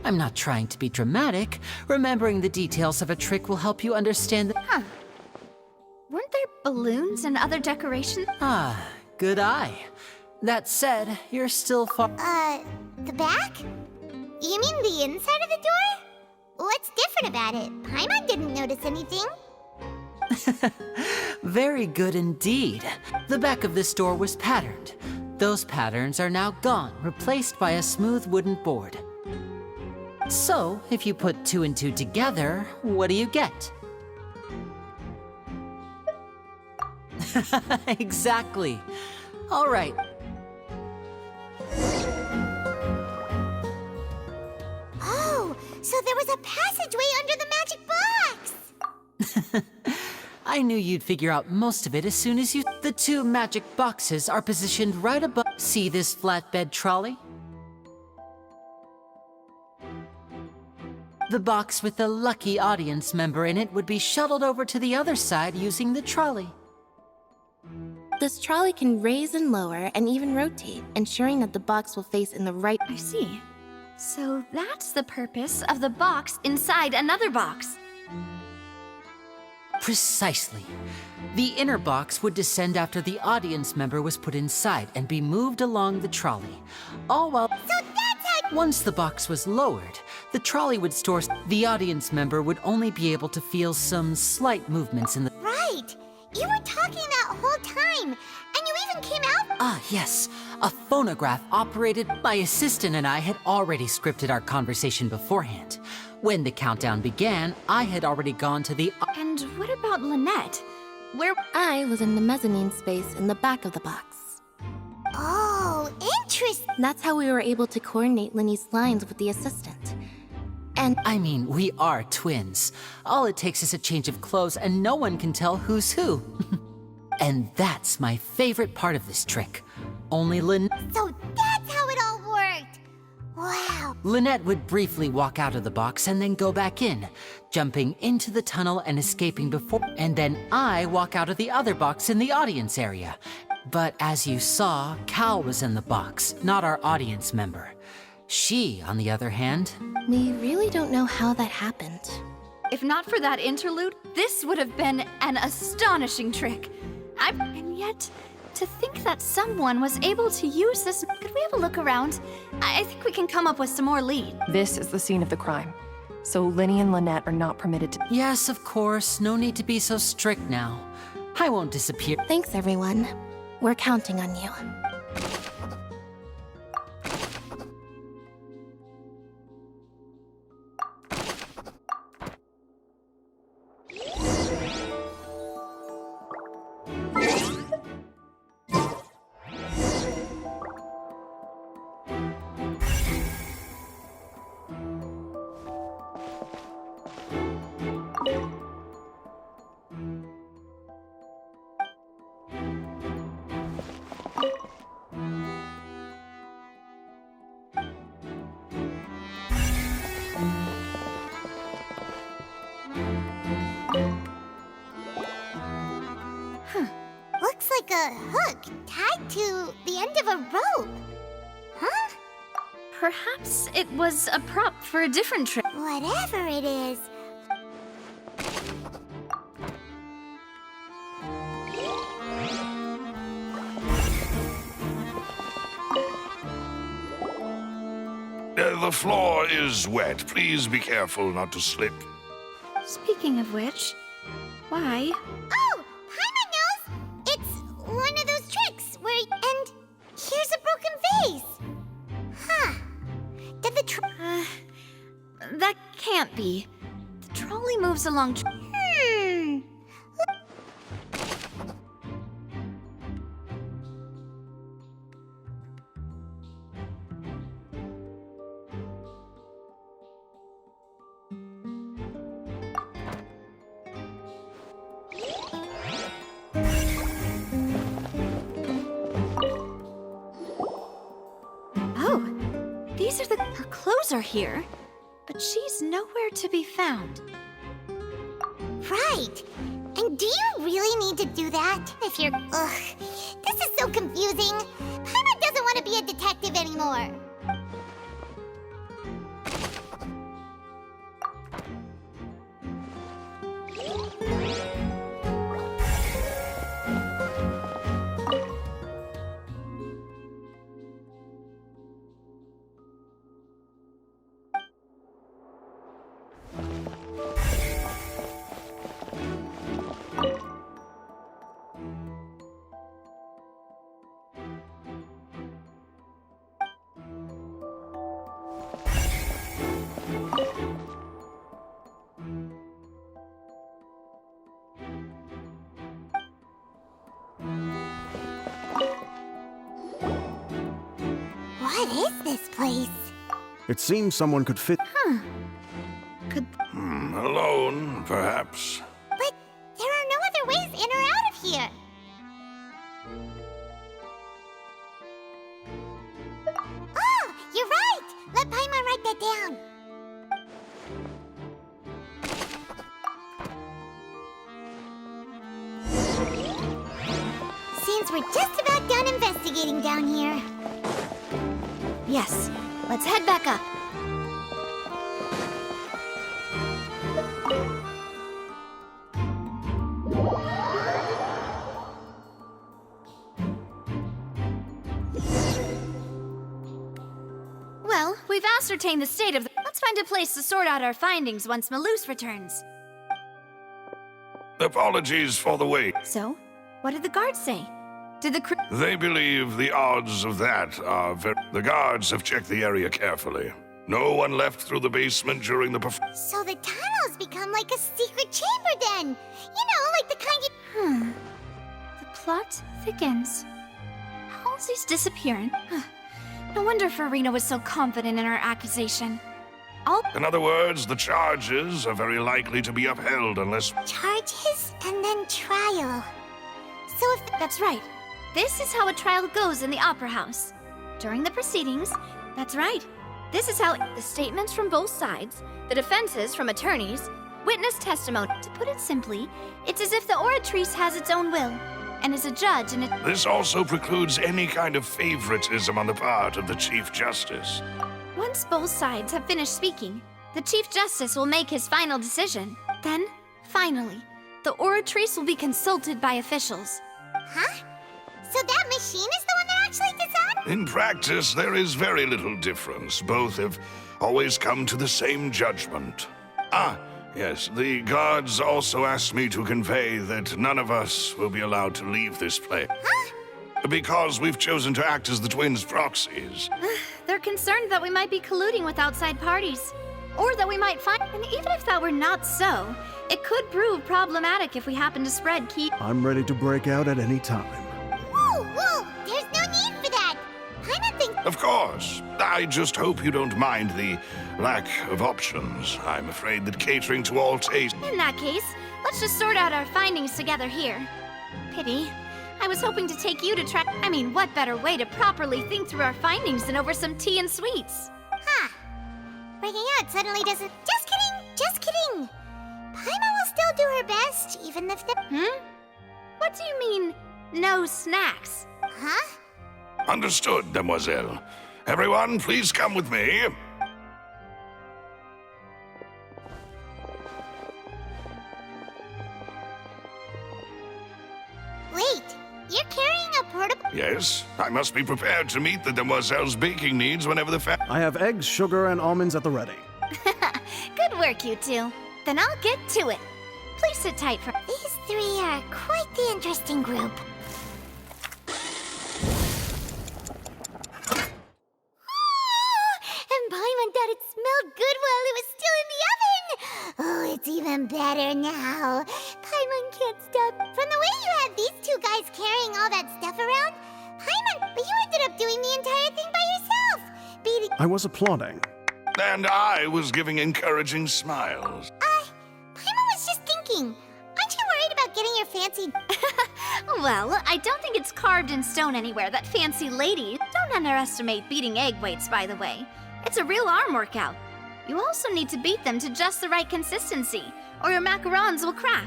I'm not trying to be dramatic. Remembering the details of a trick will help you understand the— Huh. Weren't there balloons and other decorations? Ah, good eye. That said, you're still far— The back? You mean the inside of the door? What's different about it? Paimon didn't notice anything. Very good indeed. The back of this door was patterned. Those patterns are now gone, replaced by a smooth wooden board. So, if you put 2 and 2 together, what do you get? Exactly. All right. Oh, so there was a passageway under the magic box! I knew you'd figure out most of it as soon as you— The 2 magic boxes are positioned right above— See this flatbed trolley? The box with the lucky audience member in it would be shuttled over to the other side using the trolley. This trolley can raise and lower and even rotate, ensuring that the box will face in the right— I see. So that's the purpose of the box inside another box. Precisely. The inner box would descend after the audience member was put inside and be moved along the trolley. All while— So that's how— Once the box was lowered, the trolley would store— The audience member would only be able to feel some slight movements in the— Right! You were talking that whole time, and you even came out— Ah, yes. A phonograph operated— My assistant and I had already scripted our conversation beforehand. When the countdown began, I had already gone to the— And what about Lynette? Where— I was in the mezzanine space in the back of the box. Oh, interesting! That's how we were able to coordinate Linny's lines with the assistant. And I mean, we are twins. All it takes is a change of clothes and no one can tell who's who. And that's my favorite part of this trick. Only So that's how it all worked! Wow! Lynette would briefly walk out of the box and then go back in, jumping into the tunnel and escaping before— And then I walk out of the other box in the audience area. But as you saw, Cal was in the box, not our audience member. She, on the other hand— we really don't know how that happened. If not for that interlude, this would have been an astonishing trick. And yet, to think that someone was able to use this— Could we have a look around? I think we can come up with some more leads. This is the scene of the crime. So Linny and Lynette are not permitted to— Yes, of course, no need to be so strict now. I won't disappear. Thanks, everyone. We're counting on you. Looks like a hook tied to the end of a rope. Huh? Perhaps it was a prop for a different trick. Whatever it is. The floor is wet. Please be careful not to slip. Speaking of which, why? Oh! Paimon knows! It's one of those tricks where... And here's a broken vase. Huh. Did the That can't be. The trolley moves along. Oh, these are the. Her clothes are here, but she's nowhere to be found. Right. And do you really need to do that? If you're... Ugh. This is so confusing. Paimon doesn't want to be a detective anymore. What is this place? It seems someone could fit. Alone, perhaps. But there are no other ways in or out of here. Oh, you're right! Let Paimon write that down. Seems we're just about done investigating down here. Yes, let's head back up. Well, we've ascertained the state of the... Let's find a place to sort out our findings once Malus returns. Apologies for the wait. So, what did the guards say? Did the crew... They believe the odds of that are very... The guards have checked the area carefully. No one left through the basement during the performance. So the tunnels become like a secret chamber then. You know, like the kind you... The plot thickens. Halsey's disappearing. No wonder Farina was so confident in her accusation. In other words, the charges are very likely to be upheld unless... Charges and then trial. So if... That's right. This is how a trial goes in the Opera House. During the proceedings, that's right. This is how the statements from both sides, the defenses from attorneys, witness testimony. To put it simply, it's as if the oratrice has its own will, and is a judge and it... This also precludes any kind of favoritism on the part of the Chief Justice. Once both sides have finished speaking, the Chief Justice will make his final decision. Then, finally, the oratrice will be consulted by officials. Huh? So that machine is the one that actually decides? In practice, there is very little difference. Both have always come to the same judgment. Yes, the guards also asked me to convey that none of us will be allowed to leave this place. Huh? Because we've chosen to act as the twins' proxies. They're concerned that we might be colluding with outside parties. Or that we might find... And even if that were not so, it could prove problematic if we happen to spread key... I'm ready to break out at any time. Whoa! There's no need for that! Paimon thinks... Of course. I just hope you don't mind the lack of options. I'm afraid that catering to all tastes... In that case, let's just sort out our findings together here. Pity. I was hoping to take you to try... I mean, what better way to properly think through our findings than over some tea and sweets? Huh. Breaking out suddenly doesn't... Just kidding! Just kidding! Paimon will still do her best, even if the... What do you mean, no snacks? Huh? Understood, demoiselle. Everyone, please come with me. Wait, you're carrying a portable... Yes, I must be prepared to meet the demoiselle's baking needs whenever the I have eggs, sugar, and almonds at the ready. Good work, you two. Then I'll get to it. Please sit tight for... These three are quite the interesting group. And Paimon thought it smelled good while it was still in the oven! Oh, it's even better now. Paimon can't stop. From the way you had these two guys carrying all that stuff around, Paimon, but you ended up doing the entire thing by yourself! Beating... I was applauding. And I was giving encouraging smiles. Paimon was just thinking. Aren't you worried about getting your fancy... Well, I don't think it's carved in stone anywhere that fancy lady... Don't underestimate beating egg weights, by the way. It's a real arm workout. You also need to beat them to just the right consistency, or your macarons will crack.